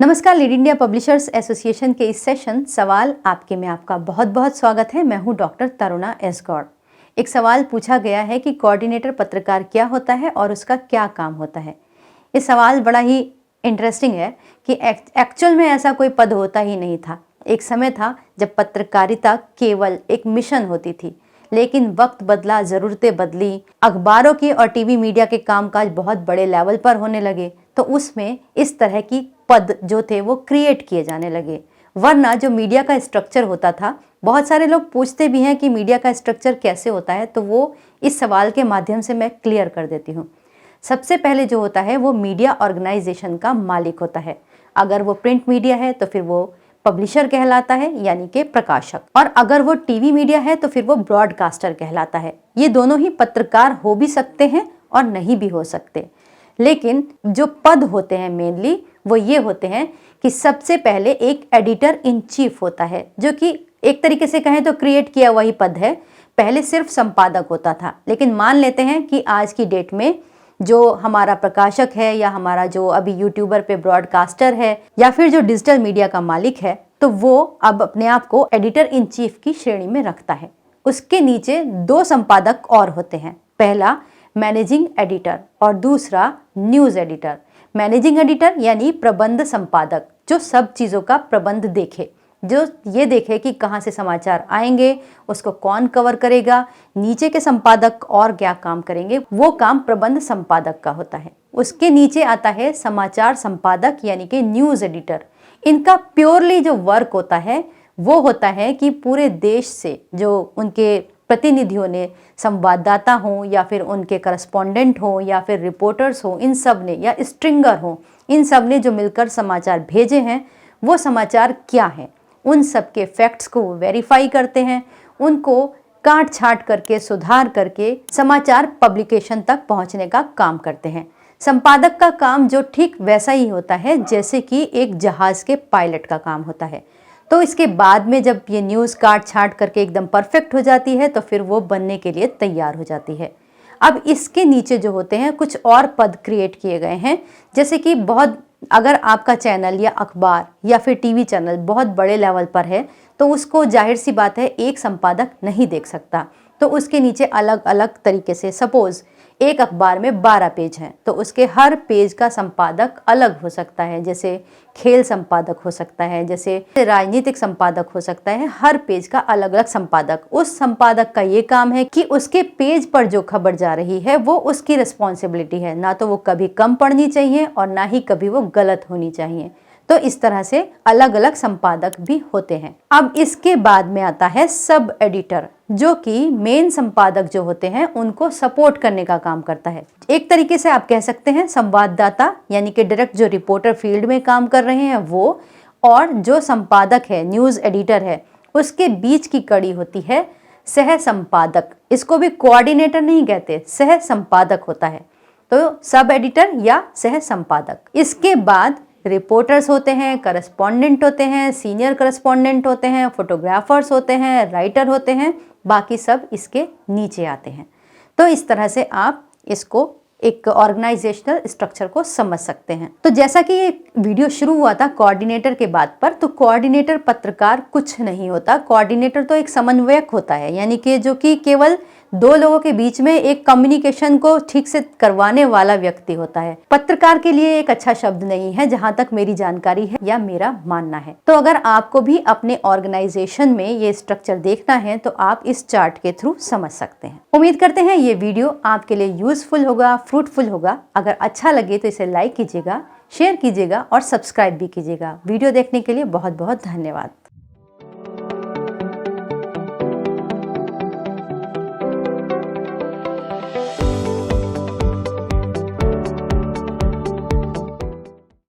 नमस्कार, lead India publishers association के इस सेशन सवाल आपके में आपका बहुत बहुत स्वागत है। मैं हूं डॉक्टर तरुणा एस गौड़। एक सवाल पूछा गया है कि कोऑर्डिनेटर पत्रकार क्या होता है और उसका क्या काम होता है। ये सवाल बड़ा ही इंटरेस्टिंग है कि एक्चुअल में ऐसा कोई पद होता ही नहीं था। एक समय था जब पत्रकारिता केवल एक मिशन होती थी, लेकिन वक्त बदला, ज़रूरतें बदली, अखबारों की और टीवी मीडिया के कामकाज बहुत बड़े लेवल पर होने लगे, तो उसमें इस तरह की पद जो थे वो क्रिएट किए जाने लगे। वरना जो मीडिया का स्ट्रक्चर होता था, बहुत सारे लोग पूछते भी हैं कि मीडिया का स्ट्रक्चर कैसे होता है, तो वो इस सवाल के माध्यम से मैं क्लियर कर देती हूँ। सबसे पहले जो होता है वो मीडिया ऑर्गेनाइजेशन का मालिक होता है। अगर वो प्रिंट मीडिया है तो फिर वो पब्लिशर कहलाता है, यानी कि प्रकाशक, और अगर वो टीवी मीडिया है तो फिर वो ब्रॉडकास्टर कहलाता है। ये दोनों ही पत्रकार हो भी सकते हैं और नहीं भी हो सकते, लेकिन जो पद होते हैं मेनली वो ये होते हैं कि सबसे पहले एक एडिटर इन चीफ होता है, जो कि एक तरीके से कहें तो क्रिएट किया वही पद है। पहले सिर्फ संपादक होता था, लेकिन मान लेते हैं कि आज की डेट में जो हमारा प्रकाशक है या हमारा जो अभी यूट्यूबर पे ब्रॉडकास्टर है या फिर जो डिजिटल मीडिया का मालिक है, तो वो अब अपने आप को एडिटर इन चीफ की श्रेणी में रखता है। उसके नीचे दो संपादक और होते हैं, पहला मैनेजिंग एडिटर और दूसरा न्यूज़ एडिटर। मैनेजिंग एडिटर यानी प्रबंध संपादक, जो सब चीज़ों का प्रबंध देखे, जो ये देखे कि कहाँ से समाचार आएंगे, उसको कौन कवर करेगा, नीचे के संपादक और क्या काम करेंगे, वो काम प्रबंध संपादक का होता है। उसके नीचे आता है समाचार संपादक यानी कि न्यूज़ एडिटर। इनका प्योरली जो वर्क होता है वो होता है कि पूरे देश से जो उनके प्रतिनिधियों ने, संवाददाता हों या फिर उनके करस्पॉन्डेंट हों या फिर रिपोर्टर्स हों, इन सब ने, या स्ट्रिंगर हों, इन सब ने जो मिलकर समाचार भेजे हैं वो समाचार क्या हैं, उन सब के फैक्ट्स को वेरीफाई करते हैं, उनको काट छाट करके, सुधार करके समाचार पब्लिकेशन तक पहुंचने का काम करते हैं। संपादक का काम जो ठीक वैसा ही होता है जैसे कि एक जहाज़ के पायलट का काम होता है। तो इसके बाद में जब ये न्यूज़ काट छाट करके एकदम परफेक्ट हो जाती है तो फिर वो बनने के लिए तैयार हो जाती है। अब इसके नीचे जो होते हैं कुछ और पद क्रिएट किए गए हैं, जैसे कि अगर आपका चैनल या अखबार या फिर टीवी चैनल बहुत बड़े लेवल पर है तो उसको जाहिर सी बात है एक संपादक नहीं देख सकता, तो उसके नीचे अलग अलग तरीके से, सपोज एक अखबार में 12 पेज हैं तो उसके हर पेज का संपादक अलग हो सकता है। जैसे खेल संपादक हो सकता है, जैसे राजनीतिक संपादक हो सकता है, हर पेज का अलग अलग संपादक। उस संपादक का ये काम है कि उसके पेज पर जो खबर जा रही है वो उसकी रिस्पॉन्सिबिलिटी है, ना तो वो कभी कम पढ़नी चाहिए और ना ही कभी वो गलत होनी चाहिए। तो इस तरह से अलग अलग संपादक भी होते हैं। अब इसके बाद में आता है सब एडिटर, जो कि मेन संपादक जो होते हैं उनको सपोर्ट करने का काम करता है। एक तरीके से आप कह सकते हैं संवाददाता, यानी कि डायरेक्ट जो रिपोर्टर फील्ड में काम कर रहे हैं वो, और जो संपादक है, न्यूज़ एडिटर है, उसके बीच की कड़ी होती है सह संपादक। इसको भी कोऑर्डिनेटर नहीं कहते, सह संपादक होता है। तो सब एडिटर या सह संपादक। इसके बाद रिपोर्टर्स होते हैं, करस्पॉन्डेंट होते हैं, सीनियर करस्पॉन्डेंट होते हैं, फोटोग्राफर्स होते हैं, राइटर होते हैं, बाकी सब इसके नीचे आते हैं। तो इस तरह से आप इसको एक ऑर्गेनाइजेशनल स्ट्रक्चर को समझ सकते हैं। तो जैसा कि ये वीडियो शुरू हुआ था कोऑर्डिनेटर के बात पर, तो कोऑर्डिनेटर पत्रकार कुछ नहीं होता। कोऑर्डिनेटर तो एक समन्वयक होता है, यानी कि जो कि केवल दो लोगों के बीच में एक कम्युनिकेशन को ठीक से करवाने वाला व्यक्ति होता है। पत्रकार के लिए एक अच्छा शब्द नहीं है जहां तक मेरी जानकारी है या मेरा मानना है। तो अगर आपको भी अपने ऑर्गेनाइजेशन में ये स्ट्रक्चर देखना है तो आप इस चार्ट के थ्रू समझ सकते हैं। उम्मीद करते हैं ये वीडियो आपके लिए यूजफुल होगा, फ्रूटफुल होगा। अगर अच्छा लगे तो इसे लाइक कीजिएगा, शेयर कीजिएगा और सब्सक्राइब भी कीजिएगा। वीडियो देखने के लिए बहुत बहुत धन्यवाद।